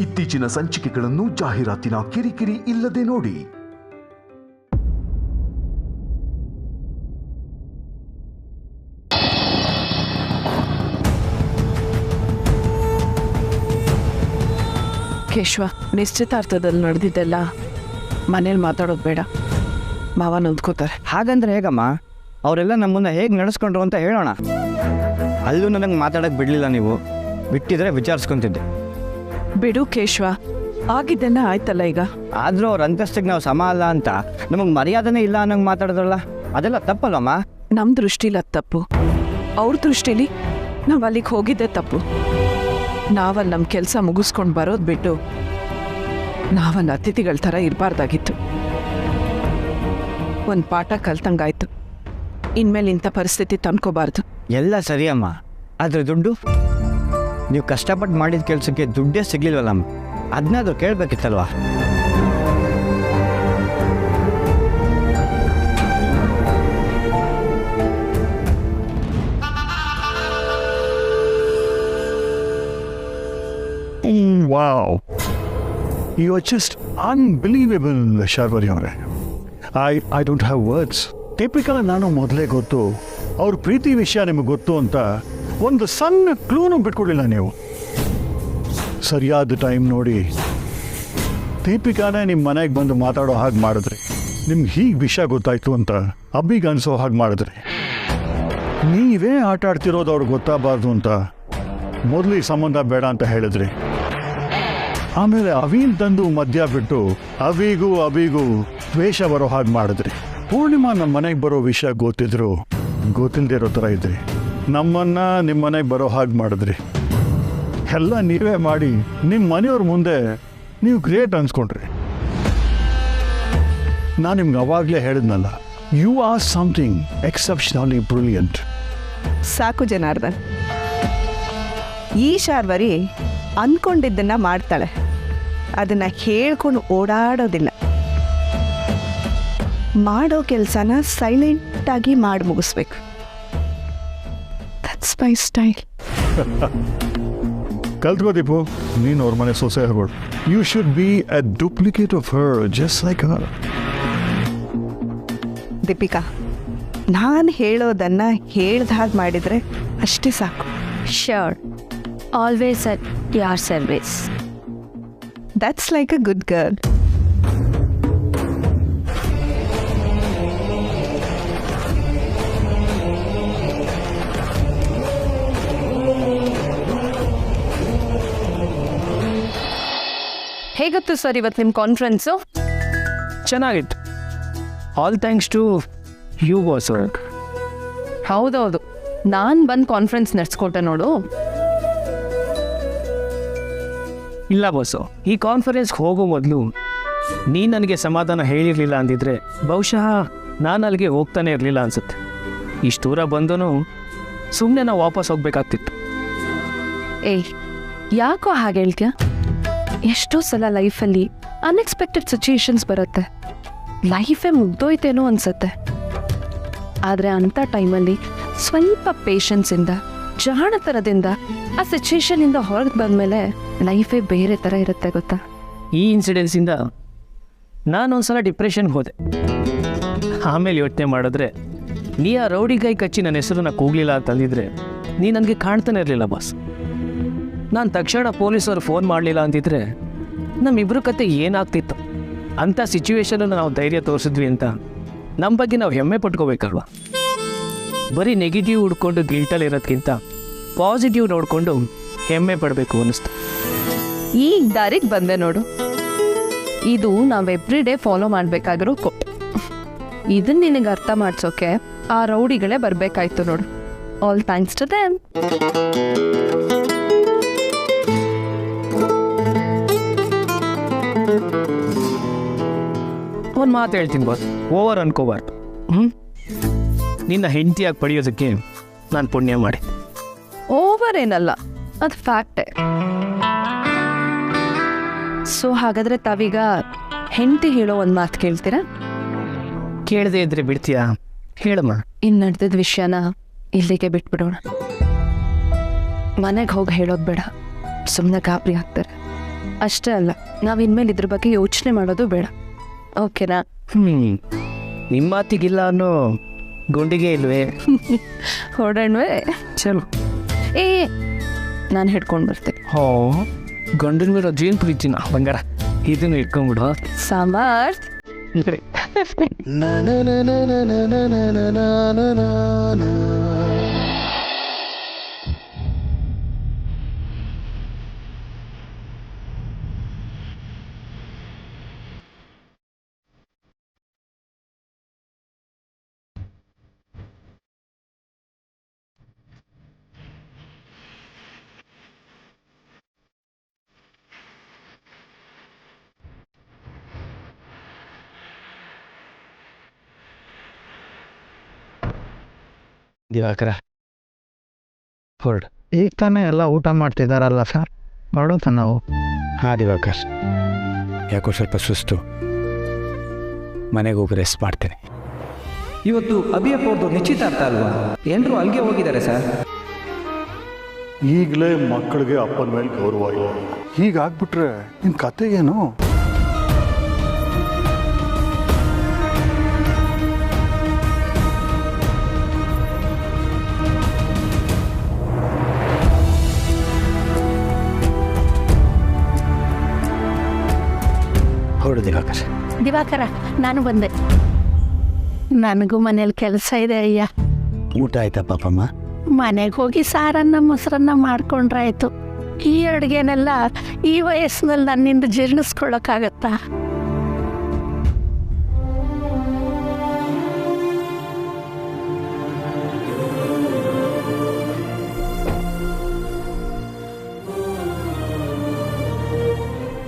ಇತ್ತೀಚಿನ ಸಂಚಿಕೆಗಳನ್ನು ಜಾಹೀರಾತಿನ ಕಿರಿಕಿರಿ ಇಲ್ಲದೆ ನೋಡಿ. ಕೇಶವ, ನಿಶ್ಚಿತಾರ್ಥದಲ್ಲಿ ನಡೆದಿದ್ದೆಲ್ಲ ಮನೇಲಿ ಮಾತಾಡೋದು ಬೇಡ, ಮಾವ ನೊಂದ್ಕೋತಾರೆ. ಹಾಗಂದ್ರೆ ಹೇಗಮ್ಮ? ಅವರೆಲ್ಲ ನಮ್ಮನ್ನ ಹೇಗೆ ನಡೆಸ್ಕೊಂಡ್ರು ಅಂತ ಹೇಳೋಣ. ಅಲ್ಲೂ ನನಗೆ ಮಾತಾಡೋಕ್ಕೆ ಬಿಡಲಿಲ್ಲ, ನೀವು ಬಿಟ್ಟಿದ್ರೆ ವಿಚಾರಿಸ್ಕೊತಿದ್ದೆ. ಬಿಡು ಕೇಶವ, ಆಗಿದ್ದೆಲ್ಲ ಆಯ್ತಲ್ಲ ಈಗ. ಆದರೂ ಅವ್ರ ಅಂತಸ್ತಿಗೆ ನಾವು ಸಮ ಅಲ್ಲ ಅಂತ ನಮಗೆ ಮರ್ಯಾದನೇ ಇಲ್ಲ ಅನ್ನೋಂಗೆ ಮಾತಾಡಿದ್ರಲ್ಲ, ಅದೆಲ್ಲ ತಪ್ಪಲ್ವಮ್ಮ? ನಮ್ಮ ದೃಷ್ಟಿಲಿ ಅದು ತಪ್ಪು, ಅವ್ರ ದೃಷ್ಟಿಲಿ ನಾವು ಅಲ್ಲಿಗೆ ಹೋಗಿದ್ದೆ ತಪ್ಪು. ನಾವಲ್ಲಿ ನಮ್ಮ ಕೆಲಸ ಮುಗಿಸ್ಕೊಂಡು ಬರೋದು ಬಿಟ್ಟು ನಾವಲ್ಲಿ ಅತಿಥಿಗಳ ಥರ ಇರಬಾರ್ದಾಗಿತ್ತು. ಒಂದು ಪಾಠ ಕಲ್ತಂಗಾಯ್ತು, ಇನ್ಮೇಲೆ ಇಂಥ ಪರಿಸ್ಥಿತಿ ತಂದ್ಕೋಬಾರ್ದು. ಎಲ್ಲ ಸರಿ ಅಮ್ಮ, ಆದರೆ ದುಡ್ಡು? ನೀವು ಕಷ್ಟಪಟ್ಟು ಮಾಡಿದ ಕೆಲಸಕ್ಕೆ ದುಡ್ಡೇ ಸಿಗ್ಲಿಲ್ವಲ್ಲಮ್ಮ, ಅದನ್ನಾದ್ರೂ ಕೇಳಬೇಕಿತ್ತಲ್ವಾ? Wow. You are just unbelievable, Sharvari ಅವರೇ. I don't have words. Deepika ನಾನು ಮೊದಲೇ ಗೊತ್ತು, ಅವ್ರ ಪ್ರೀತಿ ವಿಷಯ ನಿಮಗೆ ಗೊತ್ತು ಅಂತ ಒಂದು ಸಣ್ಣ ಕ್ಲೂನು ಬಿಟ್ಕೊಡ್ಲಿಲ್ಲ ನೀವು. ಸರಿಯಾದ ಟೈಮ್ ನೋಡಿ ದೀಪಿಕಾನೇ ನಿಮ್ಮ ಮನೆಗೆ ಬಂದು ಮಾತಾಡೋ ಹಾಗೆ ಮಾಡಿದ್ರಿ. ನಿಮ್ಗೆ ಹೀಗೆ ವಿಷಯ ಗೊತ್ತಾಯ್ತು ಅಂತ ಅಬ್ಬಿಗೆ ಅನ್ಸೋ ಹಾಗೆ ಮಾಡಿದ್ರಿ. ನೀವೇ ಆಟ ಆಡ್ತಿರೋದು ಅವ್ರಿಗೆ ಗೊತ್ತಾಗಬಾರ್ದು ಅಂತ ಮೊದಲು ಈ ಸಂಬಂಧ ಬೇಡ ಅಂತ ಹೇಳಿದ್ರಿ. ಆಮೇಲೆ ಅವಿನ್ ತಂದು ಮಧ್ಯ ಬಿಟ್ಟು ಅವಿಗೂ ದ್ವೇಷ ಬರೋ ಹಾಗೆ ಮಾಡಿದ್ರಿ. ಪೂರ್ಣಿಮಾ ನಮ್ಮ ಮನೆಗೆ ಬರೋ ವಿಷಯ ಗೊತ್ತಿದ್ರು ಗೊತ್ತಿಲ್ಲದೆ ಇರೋ ಥರ ಇದ್ರಿ. ನಮ್ಮನ್ನ ನಿಮ್ಮ ಮನೆಗೆ ಬರೋ ಹಾಗೆ ಮಾಡಿದ್ರಿ. ಎಲ್ಲ ನೀವೇ ಮಾಡಿ ನಿಮ್ಮ ಮನೆಯವ್ರ ಮುಂದೆ ನೀವು ಗ್ರೇಟ್ ಅನ್ಸ್ಕೊಂಡ್ರಿ. ನಾನು ನಿಮ್ಗೆ ಅವಾಗಲೇ ಹೇಳಿದ್ನಲ್ಲ, you are something exceptionally brilliant. ಸಾಕು ಜನಾರ್ದನ್, ಈ ಶಾರ್ವರಿ ಅಂದ್ಕೊಂಡಿದ್ದನ್ನು ಮಾಡ್ತಾಳೆ, ಅದನ್ನು ಹೇಳ್ಕೊಂಡು ಓಡಾಡೋದಿಲ್ಲ. ಮಾಡೋ ಕೆಲಸನ ಸೈಲೆಂಟಾಗಿ ಮಾಡಿ ಮುಗಿಸ್ಬೇಕು. That's my style. ಕಲ್ತ್ಕೋ ದೀಪು, ನೀನು ಅವ್ರ ಮನೆ ಸೊಸೆ ಆಗೋಳು. You should be a duplicate of her, just like her. Deepika, ನಾನು ಹೇಳೋದನ್ನು ಹೇಳ್ದ ಹಾಗೆ ಮಾಡಿದರೆ ಅಷ್ಟೇ ಸಾಕು. Sure. Always at your service. That's like a good girl. ಹೇಗಿತ್ತು ಸರ್ ಇವತ್ತು ನಿಮ್ಮ ಕಾನ್ಫರೆನ್ಸು? ಚೆನ್ನಾಗಿತ್ತು. All thanks to you boss. ಹೌದೌದು, ನಾನು ಬಂದು ಕಾನ್ಫರೆನ್ಸ್ ನಡೆಸ್ಕೊಟ್ಟೆ ನೋಡು. ಇಲ್ಲ ಬಾಸು, ಈ ಕಾನ್ಫರೆನ್ಸ್ಗೆ ಹೋಗೋ ಮೊದಲು ನೀನು ನನಗೆ ಸಮಾಧಾನ ಹೇಳಿರಲಿಲ್ಲ ಅಂದಿದ್ರೆ ಬಹುಶಃ ನಾನು ಅಲ್ಲಿಗೆ ಹೋಗ್ತಾನೆ ಇರಲಿಲ್ಲ ಅನ್ಸುತ್ತೆ. ಇಷ್ಟು ದೂರ ಬಂದೂ ಸುಮ್ಮನೆ ನಾವು ವಾಪಸ್ ಹೋಗ್ಬೇಕಾಗ್ತಿತ್ತು. ಏಯ್, ಯಾಕೋ ಹಾಗೆ ಹೇಳ್ತೀಯ? ಎಷ್ಟೋ ಸಲ ಲೈಫಲ್ಲಿ ಅನ್ಎಕ್ಸ್ಪೆಕ್ಟೆಡ್ ಸಿಚುಯೇಷನ್ಸ್ ಬರುತ್ತೆ, ಲೈಫೇ ಮುಗ್ದೋಯ್ತೇನೋ ಅನ್ಸುತ್ತೆ. ಆದರೆ ಅಂಥ ಟೈಮಲ್ಲಿ ಸ್ವಲ್ಪ ಪೇಷನ್ಸಿಂದ, ಜಾಣತನದಿಂದ ಆ ಸಿಚುಯೇಷನಿಂದ ಹೊರಗೆ ಬಂದಮೇಲೆ ಲೈಫೇ ಬೇರೆ ಥರ ಇರುತ್ತೆ ಗೊತ್ತಾ. ಈ ಇನ್ಸಿಡೆನ್ಸಿಂದ ನಾನೊಂದ್ಸಲ ಡಿಪ್ರೆಷನ್ಗೆ ಹೋದೆ. ಆಮೇಲೆ ಯೋಚನೆ ಮಾಡಿದ್ರೆ ನೀ ಆ ರೌಡಿಗೈ ಕಚ್ಚಿ ನನ್ನ ಹೆಸರನ್ನ ಕೂಗಲಿಲ್ಲ ಅಂತಂದಿದ್ರೆ ನೀ ನನಗೆ ಕಾಣ್ತಾನೆ ಇರಲಿಲ್ಲ ಬಾಸ್. ನಾನು ತಕ್ಷಣ ಪೊಲೀಸರು ಫೋನ್ ಮಾಡಲಿಲ್ಲ ಅಂತಿದ್ರೆ ನಮ್ಮಿಬ್ಬರ ಕತೆ ಏನಾಗ್ತಿತ್ತು. ಅಂಥ ಸಿಚುವೇಶನಲ್ಲಿ ನಾವು ಧೈರ್ಯ ತೋರಿಸಿದ್ವಿ ಅಂತ ನಮ್ಮ ಬಗ್ಗೆ ನಾವು ಹೆಮ್ಮೆ ಪಟ್ಕೋಬೇಕಲ್ವ. ಬರೀ ನೆಗೆಟಿವ್ ಹುಡ್ಕೊಂಡು ಗಿಲ್ಟಲ್ಲಿ ಇರೋದ್ಕಿಂತ ಪಾಸಿಟಿವ್ ನೋಡಿಕೊಂಡು ಹೆಮ್ಮೆ ಪಡಬೇಕು ಅನ್ನಿಸ್ತು. ಈಗ ದಾರಿಗೆ ಬಂದೆ ನೋಡು. ಇದು ನಾವು ಎವ್ರಿ ಡೇ ಫಾಲೋ ಮಾಡಬೇಕಾಗಿರೋ ಇದನ್ನ ನಿನಗೆ ಅರ್ಥ ಮಾಡಿಸೋಕೆ ಆ ರೌಡಿಗಳೇ ಬರಬೇಕಾಯ್ತು ನೋಡು. All thanks to them. ಒಂದು ಮಾತು ಹೇಳ್ತೀನಿ ಬಾಸ್, ಓವರ್ ಅನ್ಕೋಬಾರ್ದು. ನಿನ್ನ ಹೆಂಡತಿಯಾಗಿ ಪಡೆಯೋದಕ್ಕೆ ನಾನು ಪುಣ್ಯ ಮಾಡಿ. ಓವರ್ ಏನಲ್ಲ, ಅದು ಫ್ಯಾಕ್ಟೇ. ಸೊ ಹಾಗಾದರೆ ತಾವೀಗ ಹೆಂಡತಿ ಹೇಳೋ ಒಂದು ಮಾತು ಕೇಳ್ತೀರಾ? ಕೇಳದೆ ಇದ್ರೆ ಬಿಡ್ತೀಯಾ? ಹೇಳಮ್ಮ. ಇನ್ನು ನಡೆದಿದ್ದ ವಿಷಯನ ಇಲ್ಲಿಗೆ ಬಿಟ್ಬಿಡೋಣ. ಮನೆಗೆ ಹೋಗಿ ಹೇಳೋದು ಬೇಡ, ಸುಮ್ಮನೆ ಗಾಬರಿ ಆಗ್ತಾರೆ. ಅಷ್ಟೇ ಅಲ್ಲ ನಾವಿನ್ಮೇಲೆ ಇದ್ರ ಬಗ್ಗೆ ಯೋಚನೆ ಮಾಡೋದು ಬೇಡ, ಓಕೆನಾ? ನಿಮ್ಮ ಮಾತಿಗಿಲ್ಲ ಅನ್ನೋ ಗುಂಡಿಗೆ ಇಲ್ವೇ? ಹೊಡಣ್ವೇ? ಚಲೋ. ನಾನು ಹಿಡ್ಕೊಂಡು ಬರ್ತೀನಿ. ಹೋ, ಗಂಡನ ಮೇಲೆ ಜೀನ್ ಪ್ರೀತಿನ ಬಂಗಾರ, ಇದನ್ನು ಇಟ್ಕೊಂಡ್ಬಿಡು. ಸಾಂಬಾರ್ ದಿವಾಕರ ಹೊರಡು. ಈಗ ತಾನೇ ಎಲ್ಲ ಊಟ ಮಾಡ್ತಿದ್ದಾರಲ್ಲ ಸರ್, ಹೊರಡುತ್ತ ನಾವು. ಹಾಂ ದಿವಾಕರ್, ಯಾಕೋ ಸ್ವಲ್ಪ ಸುಸ್ತು, ಮನೆಗೆ ಹೋಗಿ ರೆಸ್ಟ್ ಮಾಡ್ತೇನೆ. ಇವತ್ತು ಅಭಿಯಪ್ಪವ್ರದ್ದು ನಿಶ್ಚಿತಾರ್ಥ ಅಲ್ವಾ? ಎಲ್ಲರೂ ಅಲ್ಲಿಗೆ ಹೋಗಿದ್ದಾರೆ ಸರ್. ಈಗಲೇ ಮಕ್ಕಳಿಗೆ ಅಪ್ಪನ ಮೇಲೆ ಗೌರವ ಇಲ್ಲ. ಹೀಗಾಗ್ಬಿಟ್ರೆ ನಿನ್ನ ಕತೆ ಏನು? ಹೊರಡು ದಿವಾಕರ್. ದಿವಾಕರ, ನಾನು ಬಂದೆ. ನನಗೂ ಮನೇಲಿ ಕೆಲಸ ಇದೆ ಅಯ್ಯ. ಊಟ ಆಯ್ತಾ ಪಾಪಮ್ಮ? ಮನೆಗೆ ಹೋಗಿ ಸಾರನ್ನ ಮೊಸರನ್ನ ಮಾಡ್ಕೊಂಡ್ರಾಯ್ತು. ಈ ಅಡುಗೆನೆಲ್ಲ ಈ ವಯಸ್ಸಿನಲ್ಲಿ ನನ್ನಿಂದ ಜೀರ್ಣಿಸ್ಕೊಳ್ಳೋಕ್ಕಾಗತ್ತಾ?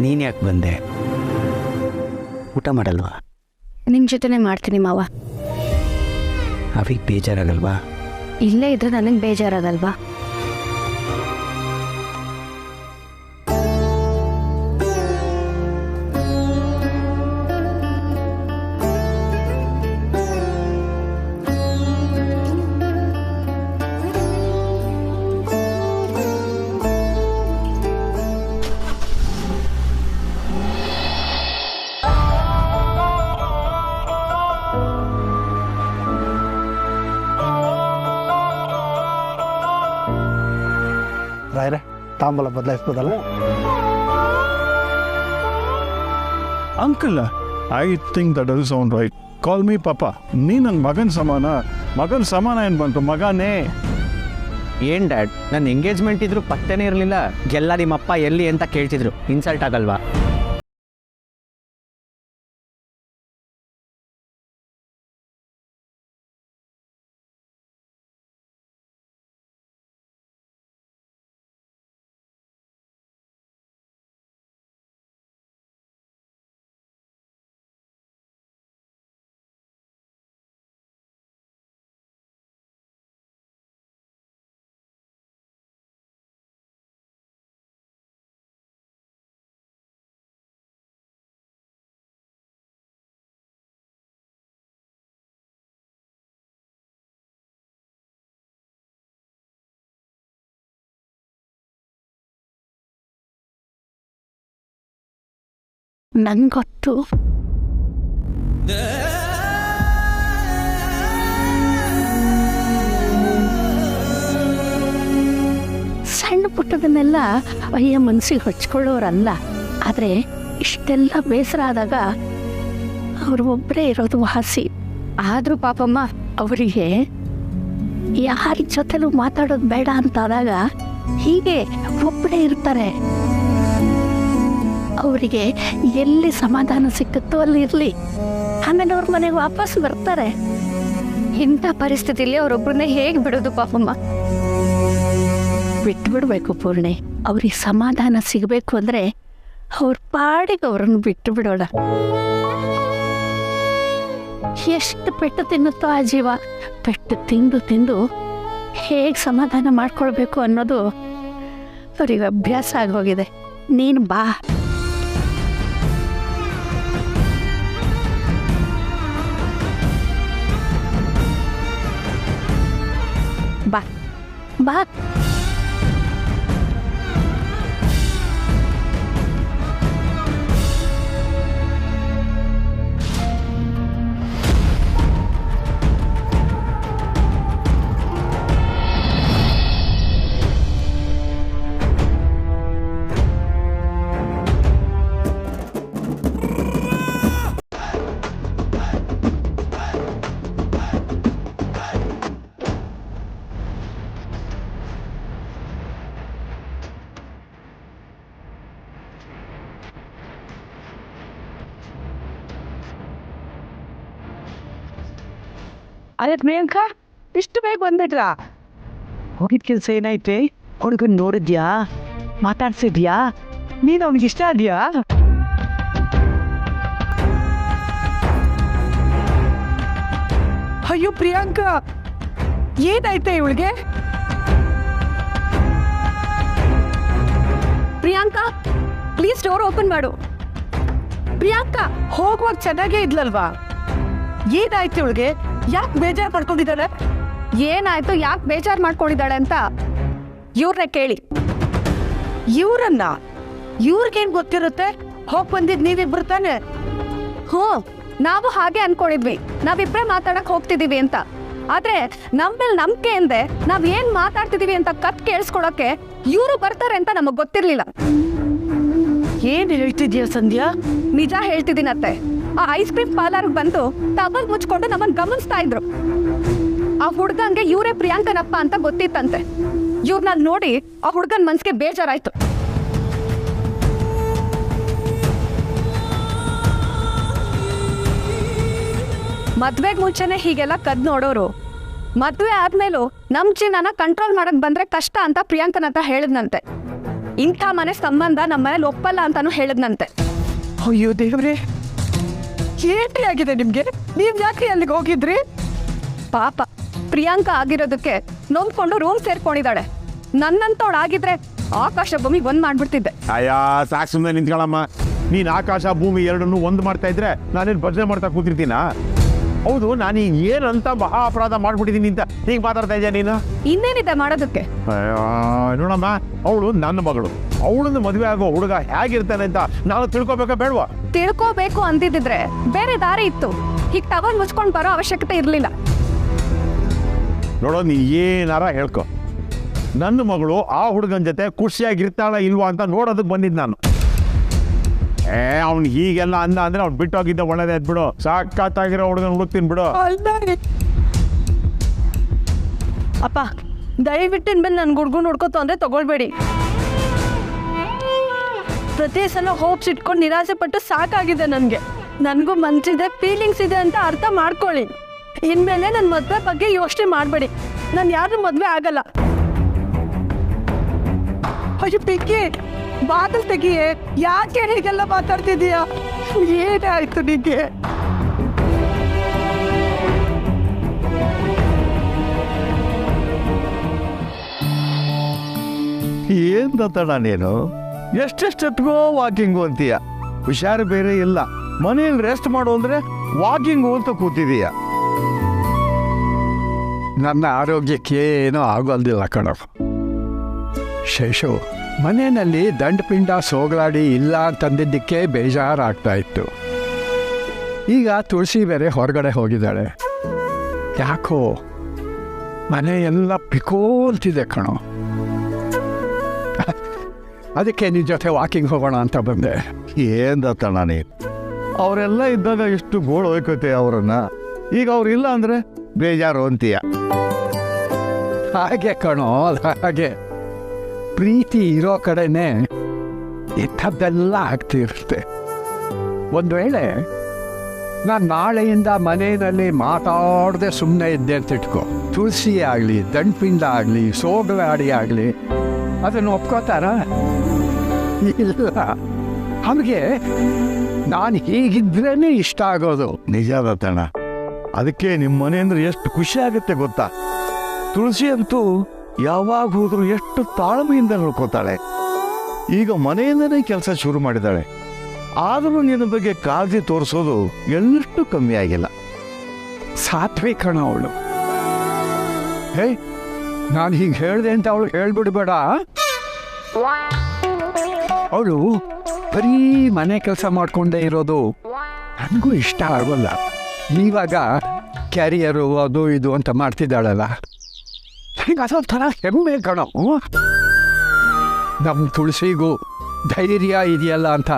ನೀನು ಯಾಕೆ ಬಂದೆ? ಊಟ ಮಾಡಲ್ವಾ? ನಿಮ್ಮ ಜೊತೆನೇ ಮಾಡ್ತೀನಿ ಮಾವ. ಅವಿಗೆ ಬೇಜಾರಾಗಲ್ವಾ? ಇಲ್ಲೇ ಇದ್ರೆ ನನಗೆ ಬೇಜಾರಾಗಲ್ವಾ? ರಾಯ್ರೆ, ತಾಂಬೂಲ ಬದಲಾಯಿಸ್ಬೋದಲ್ಲ? Uncle, I think that is on right. Call me ಪಾಪ. ನೀ ನನ್ನ ಮಗನ ಸಮಾನ ಏನು ಬಂತು? ಮಗನೇ. ಏನ್ ಡ್ಯಾಡ್, ನನ್ನ ಎಂಗೇಜ್ಮೆಂಟ್ ಇದ್ರು ಪತ್ತೆನೇ ಇರಲಿಲ್ಲ. ಗೆಲ್ಲ ನಿಮ್ಮಪ್ಪ ಎಲ್ಲಿ ಅಂತ ಕೇಳ್ತಿದ್ರು. ಇನ್ಸಲ್ಟ್ ಆಗಲ್ವಾ? ನಂಗೊತ್ತು. ಸಣ್ಣ ಪುಟ್ಟದನ್ನೆಲ್ಲ ಅಯ್ಯ ಮನಸ್ಸಿಗೆ ಹಚ್ಕೊಳ್ಳೋರಲ್ಲ. ಆದರೆ ಇಷ್ಟೆಲ್ಲ ಬೇಸರ ಆದಾಗ ಅವರು ಒಬ್ಬರೇ ಇರೋದು ವಾಸಿ. ಆದರೂ ಪಾಪಮ್ಮ ಅವರಿಗೆ ಯಾರ ಜೊತೆಲೂ ಮಾತಾಡೋದು ಬೇಡ ಅಂತಾದಾಗ ಹೀಗೆ ಒಬ್ಬರೇ ಇರ್ತಾರೆ. ಅವರಿಗೆ ಎಲ್ಲಿ ಸಮಾಧಾನ ಸಿಕ್ಕುತ್ತೋ ಅಲ್ಲಿ ಇರಲಿ, ಆಮೇಲೆ ಅವ್ರ ಮನೆಗೆ ವಾಪಸ್ ಬರ್ತಾರೆ. ಇಂಥ ಪರಿಸ್ಥಿತಿಲಿ ಅವರೊಬ್ಬರನ್ನೇ ಹೇಗೆ ಬಿಡೋದು ಪಾಪಮ್ಮ? ಬಿಟ್ಬಿಡ್ಬೇಕು ಪೂರ್ಣೆ. ಅವ್ರಿಗೆ ಸಮಾಧಾನ ಸಿಗಬೇಕು ಅಂದರೆ ಅವ್ರ ಪಾಡಿಗೆ ಅವ್ರನ್ನ ಬಿಟ್ಟು ಬಿಡೋಣ. ಎಷ್ಟು ಪೆಟ್ಟು ತಿನ್ನುತ್ತೋ ಆ ಜೀವ. ಪೆಟ್ಟು ತಿಂದು ತಿಂದು ಹೇಗೆ ಸಮಾಧಾನ ಮಾಡ್ಕೊಳ್ಬೇಕು ಅನ್ನೋದು ಅವ್ರಿಗೆ ಅಭ್ಯಾಸ ಆಗೋಗಿದೆ. ನೀನು ಬಾ. ಬಾ ಬಾ. ಅದೇ ಪ್ರಿಯಾಂಕಾ ಇಷ್ಟು ಬೇಗ ಬಂದ್ಬಿಟ್ರಾ? ಹೋಗಿದ್ ಕೆಲಸ ಏನಾಯ್ತೆ? ಹುಡುಗನ್ ನೋಡಿದ್ಯಾ? ಮಾತಾಡ್ಸಿದ್ಯಾ? ನೀನು ಅವ್ನಿಗೆ ಇಷ್ಟ ಆದ್ಯಾ? ಅಯ್ಯೋ ಪ್ರಿಯಾಂಕಾ, ಏನಾಯ್ತೆ ಇವಳಿಗೆ? ಪ್ರಿಯಾಂಕಾ ಪ್ಲೀಸ್ ಡೋರ್ ಓಪನ್ ಮಾಡು. ಪ್ರಿಯಾಂಕಾ ಹೋಗುವಾಗ ಚೆನ್ನಾಗೇ ಇದ್ಲಲ್ವಾ? ಏನಾಯ್ತು ಇವಳಿಗೆ? ಯಾಕೆ ಬೇಜಾರು ಪಡ್ಕೊಂಡಿದ್ದಾಳೆ? ಏನಾಯ್ತು, ಯಾಕೆ ಬೇಜಾರು ಮಾಡ್ಕೊಂಡಿದ್ದಾಳೆ ಅಂತ ಇವ್ರನ್ನೇ ಕೇಳಿ. ಇವ್ರನ್ನ? ಇವ್ರಿಗೇನ್ ಗೊತ್ತಿರುತ್ತೆ? ಹೋಗ್ ಬಂದಿದ್ ನೀವಿಬ್ರು ತಾನೆ? ಹ್ಞೂ, ನಾವು ಹಾಗೆ ಅನ್ಕೊಂಡಿದ್ವಿ, ನಾವಿಬ್ರೇ ಮಾತಾಡಕ್ ಹೋಗ್ತಿದೀವಿ ಅಂತ. ಆದ್ರೆ ನಮ್ಮೇಲೆ ನಂಬಿಕೆ ಎಂದೆ ನಾವ್ ಏನ್ ಮಾತಾಡ್ತಿದೀವಿ ಅಂತ ಕತ್ ಕೇಳಿಸ್ಕೊಳಕ್ಕೆ ಇವರು ಬರ್ತಾರೆ ಅಂತ ನಮಗ್ ಗೊತ್ತಿರ್ಲಿಲ್ಲ. ಏನ್ ಹೇಳ್ತಿದ್ಯಾ ಸಂಧ್ಯಾ? ನಿಜ ಹೇಳ್ತಿದ್ದೀನತ್ತೆ. ಆ ಐಸ್ ಕ್ರೀಮ್ ಪಾರ್ಲರ್ಗೆ ಬಂದು ಟವಲ್ ಮುಚ್ಕೊಂಡು ನಮ್ಮನ್ ಗಮನಿಸ್ತಾ ಇದ್ರು. ಆ ಹುಡ್ಗಂಗೆ ಇವರೇ ಪ್ರಿಯಾಂಕನಪ್ಪ ಅಂತ ಗೊತ್ತಿತ್ತಂತೆ. ಇವ್ರನ್ನ ನೋಡಿ ಆ ಹುಡ್ಗನ್ ಮನ್ಸಿಗೆ ಬೇಜಾರಾಯ್ತು. ಮದ್ವೆಗ್ ಮುಂಚೆನೆ ಹೀಗೆಲ್ಲ ಕದ್ ನೋಡೋರು ಮದ್ವೆ ಆದ್ಮೇಲೂ ನಮ್ ಚಿನ್ನನ ಕಂಟ್ರೋಲ್ ಮಾಡಕ್ ಬಂದ್ರೆ ಕಷ್ಟ ಅಂತ ಪ್ರಿಯಾಂಕನ ಹತ್ರ ಹೇಳಿದ್ನಂತೆ. ಇಂಥ ಮನೆ ಸಂಬಂಧ ನಮ್ಮ ಮನೇಲಿ ಒಪ್ಪಲ್ಲ ಅಂತಾನು ಹೇಳಿದ್ನಂತೆ. ಅಯ್ಯೋ ದೇವ್ರೆ, ಏನ್ರಿ ಆಗಿದೆ ನಿಮ್ಗೆ? ನೀವ್ ಯಾಕೆ ಅಲ್ಲಿಗೆ ಹೋಗಿದ್ರಿ? ಪಾಪ ಪ್ರಿಯಾಂಕಾ ಆಗಿರೋದಕ್ಕೆ ನೋಡ್ಕೊಂಡು ರೂಮ್ ಸೇರ್ಕೊಂಡಿದ್ದಾಳೆ. ನನ್ನಂತೋಳಾಗಿದ್ರೆ ಆಕಾಶ ಭೂಮಿ ಒಂದ್ ಮಾಡ್ಬಿಡ್ತಿದ್ದೆ. ಅಯ್ಯ ಸಾಕು, ಸುಮ್ಮನೆ ನಿಂತ್ಕೊಳ್ಳಮ್ಮ. ನೀನ್ ಆಕಾಶ ಭೂಮಿ ಎರಡನ್ನೂ ಒಂದು ಮಾಡ್ತಾ ಇದ್ರೆ ನಾನೇನು ಭಜನೆ ಮಾಡ್ತಾ ಕೂತಿರ್ತೀನ? ಹೌದು, ನಾನು ಏನಂತ ಮಹಾ ಅಪರಾಧ ಮಾಡ್ಬಿಟ್ಟಿದ್ದೀನಿ ಅಂತ ಹೀಗೆ ಮಾತಾಡ್ತಾ ಇದ್ಯಾ ನೀನು? ಇನ್ನೇನಿದೆ ಮಾಡೋದಕ್ಕೆ? ನೋಡಮ್ಮ, ಅವಳು ನನ್ನ ಮಗಳು. ಅವಳನ್ನ ಮದುವೆ ಆಗೋ ಹುಡುಗ ಹೇಗಿರ್ತಾನೆ ಅಂತ ನಾನು ತಿಳ್ಕೊಬೇಕಾ ಬೇಡವಾ? ತಿಳ್ಕೋಬೇಕು ಅಂದಿದ್ರೆ ಬೇರೆ ದಾರಿ ಇತ್ತು. ಹೀಗೆ ಟವಲ್ ಮುಚ್ಕೊಂಡು ಬರೋ ಅವಶ್ಯಕತೆ ಇರ್ಲಿಲ್ಲ. ನೋಡೋ, ನೀ ಏನಾರ ಹೇಳ್ಕೊ. ನನ್ನ ಮಗಳು ಆ ಹುಡುಗನ ಜೊತೆ ಖುಷಿಯಾಗಿರ್ತಾಳ ಇಲ್ವಾ ಅಂತ ನೋಡೋದಕ್ಕೆ ಬಂದಿದ್ದು ನಾನು. ಅವ್ನು ಹೀಗೆಲ್ಲ ಅಂದ ಅಂದ್ರೆ ಅವ್ನು ಬಿಟ್ಟೋಗಿದ್ದ ಒಳ್ಳೇದೇ ಬಿಡು. ಸಾಕಾಗಿರೋ ಹುಡುಗನ ಹುಡುಕ್ತೀನಿ ಬಿಡು. ಅಪ್ಪ ದಯವಿಟ್ಟು ಇನ್ಮೇಲೆ ನನ್ ಗುಡ್ಗು ನೋಡ್ಕೋತ ಅಂದ್ರೆ ತಗೊಳ್ಬೇಡಿ. ಪ್ರತಿ ಸಲ ಹೋಪ್ಸ್ ಇಟ್ಕೊಂಡು ನಿರಾಸೆ ಪಟ್ಟು ಸಾಕಾಗಿದೆ ನನ್ಗೆ. ನನ್ಗೂ ಮನ್ಸಿದೆ, ಫೀಲಿಂಗ್ಸ್ ಇದೆ ಅಂತ ಅರ್ಥ ಮಾಡ್ಕೊಳ್ಳಿ. ಇನ್ಮೇಲೆ ನನ್ನ ಮದ್ವೆ ಬಗ್ಗೆ ಯೋಚನೆ ಮಾಡಬೇಡಿ. ನಾನು ಯಾರು ಮದ್ವೆ ಆಗಲ್ಲ. ಅಯ್ಯೋ ಪಿಕ್ಕಿ, ಬಾದಲ್ ತೆಗಿಯೇ. ಯಾಕೆ ಹೀಗೆಲ್ಲ ಮಾತಾಡ್ತಿದೀಯಾ? ಏನಾಯ್ತು ನಿಂಗೆ? ಏನ್ ದತ್ತಣ್ಣ ನೀನು? ಎಷ್ಟೆಷ್ಟೆತ್ಗೋ ವಾಕಿಂಗು ಅಂತೀಯ. ಹುಷಾರು ಬೇರೆ ಇಲ್ಲ. ಮನೇಲಿ ರೆಸ್ಟ್ ಮಾಡು ಅಂದ್ರೆ ವಾಕಿಂಗು ಅಂತ ಕೂತಿದೀಯ. ನನ್ನ ಆರೋಗ್ಯಕ್ಕೆ ಏನೂ ಆಗೋದಿಲ್ಲ ಕಣೋ ಶೇಷು. ಮನೆಯಲ್ಲಿ ದಂಡಪಿಂಡ ಸೋಗಲಾಡಿ ಇಲ್ಲ ಅಂತಂದಿದ್ದಕ್ಕೆ ಬೇಜಾರಾಗ್ತಾ ಇತ್ತು. ಈಗ ತುಳಸಿ ಬೇರೆ ಹೊರಗಡೆ ಹೋಗಿದ್ದಾಳೆ. ಯಾಕೋ ಮನೆ ಎಲ್ಲ ಪಿಕೋಲ್ತಿದೆ ಕಣೋ. ಅದಕ್ಕೆ ನಿನ್ನ ಜೊತೆ ವಾಕಿಂಗ್ ಹೋಗೋಣ ಅಂತ ಬಂದೆ. ಏನ್ ದತ್ತಣ್ಣ ನೀನು? ಅವರೆಲ್ಲ ಇದ್ದಾಗ ಎಷ್ಟು ಗೋಳು ಹೋಯ್ಕೋತೆ ಅವರನ್ನ. ಈಗ ಅವ್ರಿಲ್ಲ ಅಂದ್ರೆ ಬೇಜಾರು ಅಂತೀಯ. ಹಾಗೆ ಕಣೋ, ಹಾಗೆ ಪ್ರೀತಿ ಇರೋ ಕಡೆನೇ ಇಂಥದ್ದೆಲ್ಲ ಆಗ್ತಿರುತ್ತೆ. ಒಂದು ವೇಳೆ ನಾನು ನಾಳೆಯಿಂದ ಮನೆಯಲ್ಲಿ ಮಾತಾಡದೆ ಸುಮ್ಮನೆ ಇದ್ದೆ ಅಂತ ಇಟ್ಕೋ, ತುಳಸಿ ಆಗಲಿ ದಂಡಪಿಂಡ ಆಗಲಿ ಸೋಗಲಾಡಿ ಆಗಲಿ ಅದನ್ನು ಒಪ್ಕೋತಾರ? ಇಲ್ಲ. ಅವ್ರಿಗೆ ನಾನು ಹೀಗಿದ್ರೇನೆ ಇಷ್ಟ ಆಗೋದು. ನಿಜ ದತ್ತಣ್ಣ. ಅದಕ್ಕೆ ನಿಮ್ಮ ಮನೆ ಅಂದ್ರೆ ಎಷ್ಟು ಖುಷಿ ಆಗುತ್ತೆ ಗೊತ್ತಾ? ತುಳಸಿ ಅಂತೂ ಯಾವಾಗ ಹೋದ್ರು ಎಷ್ಟು ತಾಳ್ಮೆಯಿಂದ ನೋಡ್ಕೋತಾಳೆ. ಈಗ ಮನೆಯಿಂದನೇ ಕೆಲಸ ಶುರು ಮಾಡಿದಾಳೆ. ಆದರೂ ನಿನ್ನ ಬಗ್ಗೆ ಕಾಳಜಿ ತೋರಿಸೋದು ಎಳ್ಳಷ್ಟು ಕಮ್ಮಿ ಆಗಿಲ್ಲ. ಸಾತ್ವಿಕ ಕಣ ಅವಳು. ಹೇ, ನಾನು ಹೀಗೆ ಹೇಳಿದೆ ಅಂತ ಅವಳು ಹೇಳ್ಬಿಡ್ಬೇಡ. ಅವಳು ಬರೀ ಮನೆ ಕೆಲಸ ಮಾಡ್ಕೊಂಡೇ ಇರೋದು ನನಗೂ ಇಷ್ಟ ಆಗೋಲ್ಲ. ಇವಾಗ ಕ್ಯಾರಿಯರು ಅದು ಇದು ಅಂತ ಮಾಡ್ತಿದ್ದಾಳಲ್ಲ, ಹಿಂಗೆ ಅದೊಂಥರ ಹೆಮ್ಮೆ ಕಣ. ನಮ್ಮ ತುಳಸಿಗೂ ಧೈರ್ಯ ಇದೆಯಲ್ಲ ಅಂತ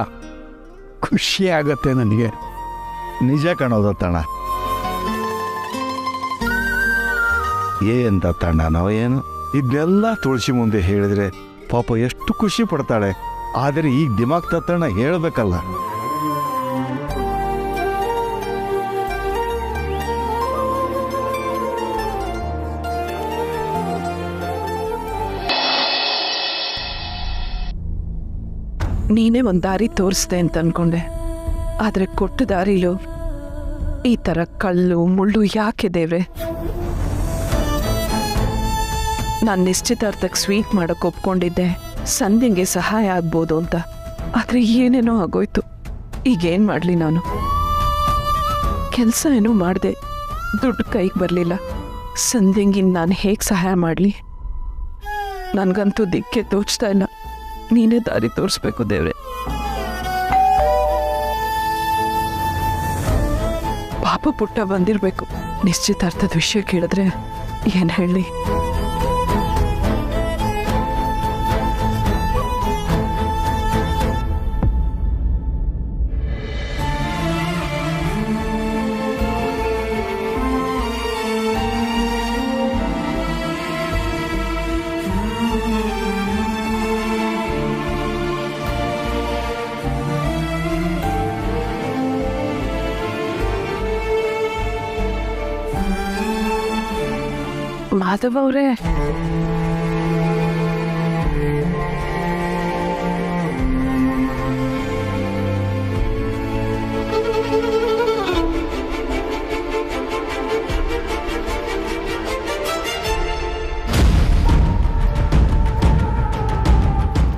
ಖುಷಿ ಆಗುತ್ತೆ ನನಗೆ. ನಿಜ ಕಣೋದತ್ತಣ್ಣ. ಏನ್ ದತ್ತಣ್ಣನೋ ಏನು, ಇದನ್ನೆಲ್ಲ ತುಳಸಿ ಮುಂದೆ ಹೇಳಿದ್ರೆ ಪಾಪ ಎಷ್ಟು ಖುಷಿ ಪಡ್ತಾಳೆ. ಆದರೆ ಈಗ ದಿಮಾಗ್ ತತ್ತಣ್ಣ ಹೇಳ್ಬೇಕಲ್ಲ. ನೀನೇ ಒಂದು ದಾರಿ ತೋರಿಸ್ದೆ ಅಂತ ಅನ್ಕೊಂಡೆ. ಆದರೆ ಕೊಟ್ಟ ದಾರಿಲು ಈ ಥರ ಕಳ್ಳು ಮುಳ್ಳು ಯಾಕೆ ದೇವ್ರೆ? ನಾನು ನಿಶ್ಚಿತಾರ್ಥಕ್ಕೆ ಸ್ವೀಟ್ ಮಾಡೋಕ್ಕೆ ಒಪ್ಕೊಂಡಿದ್ದೆ, ಸಂಧ್ಯಂಗೆ ಸಹಾಯ ಆಗ್ಬೋದು ಅಂತ. ಆದರೆ ಏನೇನೋ ಆಗೋಯ್ತು. ಈಗೇನು ಮಾಡಲಿ ನಾನು? ಕೆಲಸ ಏನೋ ಮಾಡಿದೆ, ದುಡ್ಡು ಕೈಗೆ ಬರಲಿಲ್ಲ. ಸಂಧ್ಯಂಗಿನ ನಾನು ಹೇಗೆ ಸಹಾಯ ಮಾಡಲಿ? ನನಗಂತೂ ದಿಕ್ಕೆ ತೋಚ್ತಾ ಇಲ್ಲ. ನೀನೇ ದಾರಿ ತೋರಿಸ್ಬೇಕು ದೇವ್ರೆ. ಪಾಪ ಪುಟ್ಟ ಬಂದಿರಬೇಕು. ನಿಶ್ಚಿತಾರ್ಥದ ವಿಷಯ ಕೇಳಿದ್ರೆ ಏನು ಹೇಳಿ? ಮಾಧವ್ ಅವರೇ,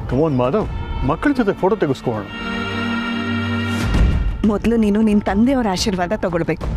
ಕಮೋನ್ ಮಾಧವ್, ಮಕ್ಕಳ ಜೊತೆ ಫೋಟೋ ತೆಗೆಸ್ಕೊಳ್ಳೋಣ. ಮೊದಲು ನೀನು ನಿನ್ನ ತಂದೆಯವರ ಆಶೀರ್ವಾದ ತಗೊಳ್ಬೇಕು.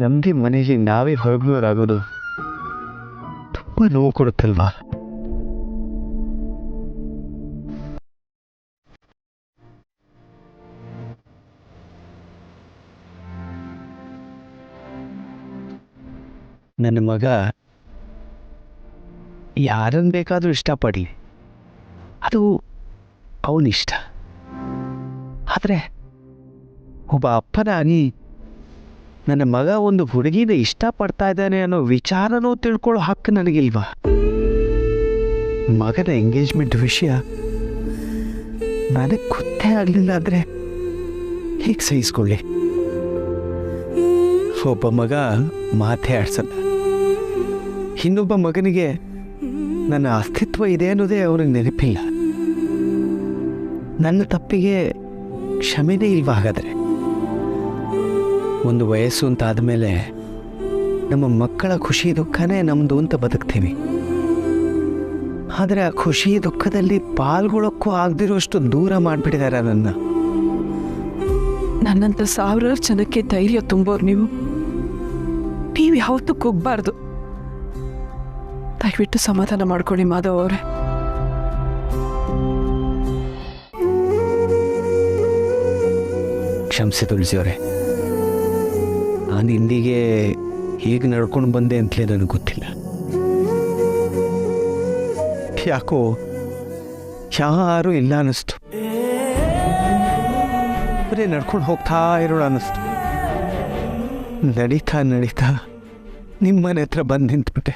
ನಮ್ಮದೇ ಮನೆಗೆ ನಾವೇ ಹೊರಗೋರಾಗೋದು ತುಂಬ ನೋವು ಕೊಡುತ್ತಲ್ವಾ? ನನ್ನ ಮಗ ಯಾರನ್ನು ಬೇಕಾದರೂ ಇಷ್ಟಪಡಲಿ, ಅದು ಅವನಿಷ್ಟ. ಆದರೆ ಒಬ್ಬ ಅಪ್ಪನಾಗಿ ನನ್ನ ಮಗ ಒಂದು ಹುಡುಗಿನ ಇಷ್ಟಪಡ್ತಾ ಇದ್ದಾನೆ ಅನ್ನೋ ವಿಚಾರನೂ ತಿಳ್ಕೊಳ್ಳೋ ಹಕ್ಕು ನನಗಿಲ್ವಾ? ಮಗನ ಎಂಗೇಜ್ಮೆಂಟ್ ವಿಷಯ ನನಗೆ ಗೊತ್ತೇ ಆಗಲಿಲ್ಲ ಅಂದರೆ ಹೇಗೆ ಸಹಿಸ್ಕೊಳ್ಳಿ? ಒಬ್ಬ ಮಗ ಮಾತೇ ಆಡ್ಸಲ್ಲ, ಇನ್ನೊಬ್ಬ ಮಗನಿಗೆ ನನ್ನ ಅಸ್ತಿತ್ವ ಇದೆ ಅನ್ನೋದೇ ಅವ್ರಿಗೆ ನೆನಪಿಲ್ಲ. ನನ್ನ ತಪ್ಪಿಗೆ ಕ್ಷಮೆನೇ ಇಲ್ವಾ ಹಾಗಾದರೆ? ಒಂದು ವಯಸ್ಸು ಅಂತ ಆದಮೇಲೆ ನಮ್ಮ ಮಕ್ಕಳ ಖುಷಿ ದುಃಖನೇ ನಮ್ಮದು ಅಂತ ಬದುಕ್ತೀವಿ. ಆದರೆ ಆ ಖುಷಿ ದುಃಖದಲ್ಲಿ ಪಾಲ್ಗೊಳ್ಳೋಕ್ಕೂ ಆಗದಿರೋಷ್ಟು ದೂರ ಮಾಡಿಬಿಟ್ಟಿದ್ದಾರೆ ನನ್ನಂತ ಸಾವಿರಾರು ಜನಕ್ಕೆ ಧೈರ್ಯ ತುಂಬೋರು ನೀವು ಯಾವತ್ತೂ ಕುಗ್ಬಾರ್ದು. ದಯವಿಟ್ಟು ಸಮಾಧಾನ ಮಾಡ್ಕೊಳ್ಳಿ ಮಾಧವ್ ಅವರೇ. ಕ್ಷಮಿಸಿ ತುಳಸಿಯವರೇ, ನಾನು ಇಲ್ಲಿಗೆ ಹೇಗೆ ನಡ್ಕೊಂಡು ಬಂದೆ ಅಂತಲೇ ನನಗೆ ಗೊತ್ತಿಲ್ಲ. ಯಾಕೋ ಯಾರೂ ಇಲ್ಲ ಅನ್ನಿಸ್ತು. ಬರೀ ನಡ್ಕೊಂಡು ಹೋಗ್ತಾ ಇರೋಣ ಅನ್ನಿಸ್ತು. ನಡೀತಾ ನಡೀತಾ ನಿಮ್ಮನೆ ಹತ್ರ ಬಂದು ನಿಂತ್ಬಿಟ್ಟೆ.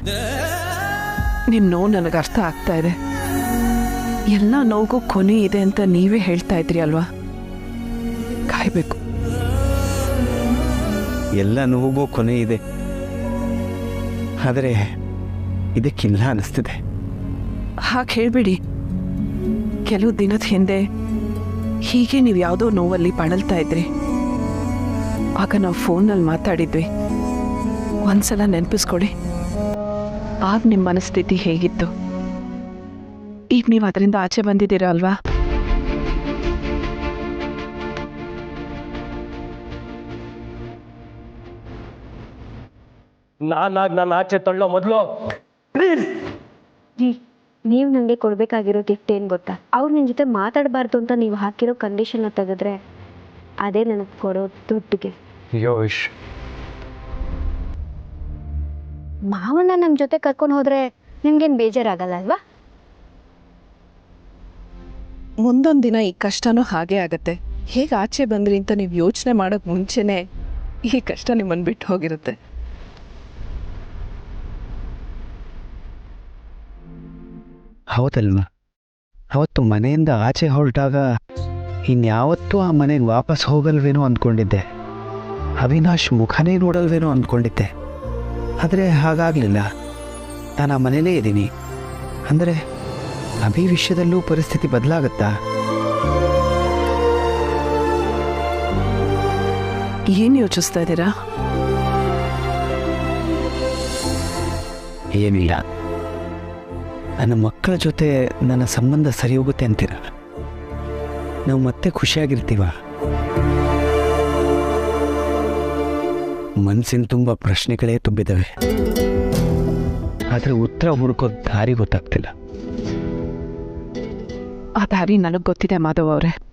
ನಿಮ್ಮ ನೋವು ನನಗೆ ಅರ್ಥ ಆಗ್ತಾ ಇದೆ. ಎಲ್ಲ ನೋವಿಗೂ ಕೊನೆ ಇದೆ ಅಂತ ನೀವೇ ಹೇಳ್ತಾ ಇದ್ರಿ ಅಲ್ವಾ? ಕಾಯ್ಬೇಕು. ಎಲ್ಲ ನೋವಿಗೂ ಕೊನೆ ಇದೆ, ಆದರೆ ಇದಕ್ಕಿಲ್ಲ ಅನ್ನಿಸ್ತಿದೆ. ಹಾಗೆ ಹೇಳ್ಬಿಡಿ. ಕೆಲವು ದಿನದ ಹಿಂದೆ ಹೀಗೆ ನೀವು ಯಾವುದೋ ನೋವಲ್ಲಿ ಬಳಲ್ತಾ ಇದ್ರಿ. ಆಗ ನಾವು ಫೋನಲ್ಲಿ ಮಾತಾಡಿದ್ವಿ. ಒಂದ್ಸಲ ನೆನಪಿಸ್ಕೊಳ್ಳಿ, ಆಗ ನಿಮ್ಮ ಮನಸ್ಥಿತಿ ಹೇಗಿತ್ತು. ಈಗ ನೀವು ಅದರಿಂದ ಆಚೆ ಬಂದಿದ್ದೀರಾ ಅಲ್ವಾ? ನಾನು ಆಚೆ ತಳ್ಳೋ ಮೊದಲು ನೀವು ನನಗೆ ಕೊಡಬೇಕಾಗಿರೋ ಗಿಫ್ಟ್ ಏನು ಗೊತ್ತಾ? ಅವ್ರು ನಿನ್ನ ಜೊತೆ ಮಾತಾಡಬಾರ್ದು ಅಂತ ನೀವು ಹಾಕಿರೋ ಕಂಡೀಷನ್ನ ತೆಗೆದ್ರೆ ಅದೇ ನನಗೆ ಕೊಡೋ ದುಡ್ಡು ಗಿಫ್ಟ್. ಯೋಶ್, ಮಾವನ್ನ ನಮ್ಮ ಜೊತೆ ಕರ್ಕೊಂಡು ಹೋದರೆ ನಿಮ್ಗೇನು ಬೇಜಾರಾಗಲ್ಲ ಅಲ್ವಾ? ಮುಂದೊಂದು ದಿನ ಈ ಕಷ್ಟನೂ ಹಾಗೇ ಆಗತ್ತೆ. ಹೇಗೆ ಆಚೆ ಬಂದ್ರಿ ಅಂತ ನೀವು ಯೋಚನೆ ಮಾಡೋಕ್ಕೆ ಮುಂಚೆನೇ ಈ ಕಷ್ಟ ನಿಮ್ಮನ್ನು ಬಿಟ್ಟು ಹೋಗಿರುತ್ತೆ. ಹೌದಲ್ವಾ? ಅವತ್ತು ಮನೆಯಿಂದ ಆಚೆ ಹೊರಟಾಗ ಇನ್ಯಾವತ್ತೂ ಆ ಮನೆಗೆ ವಾಪಸ್ ಹೋಗಲ್ವೇನೋ ಅಂದ್ಕೊಂಡಿದ್ದೆ. ಅವಿನಾಶ್ ಮುಖನೇ ನೋಡಲ್ವೇನೋ ಅಂದ್ಕೊಂಡಿದ್ದೆ. ಆದರೆ ಹಾಗಾಗಲಿಲ್ಲ. ನಾನು ಆ ಮನೇಲೇ ಇದ್ದೀನಿ. ಅಂದರೆ ಅಭಿ ವಿಷಯದಲ್ಲೂ ಪರಿಸ್ಥಿತಿ ಬದಲಾಗುತ್ತಾ? ಏನು ಯೋಚಿಸ್ತಾ ಇದ್ದೀರಾ? ಏನಿಲ್ಲ. ನನ್ನ ಮಕ್ಕಳ ಜೊತೆ ನನ್ನ ಸಂಬಂಧ ಸರಿ ಹೋಗುತ್ತೆ ಅಂತೀರ? ನಾವು ಮತ್ತೆ ಖುಷಿಯಾಗಿರ್ತೀವ? ಮನಸ್ಸಿನ ತುಂಬ ಪ್ರಶ್ನೆಗಳೇ ತುಂಬಿದ್ದಾವೆ. ಆದರೆ ಉತ್ತರ ಹುಡುಕೋ ದಾರಿ ಗೊತ್ತಾಗ್ತಿಲ್ಲ. ಆ ದಾರಿ ನನಗೆ ಗೊತ್ತಿದೆ ಮಾಧವ್ ಅವರೇ.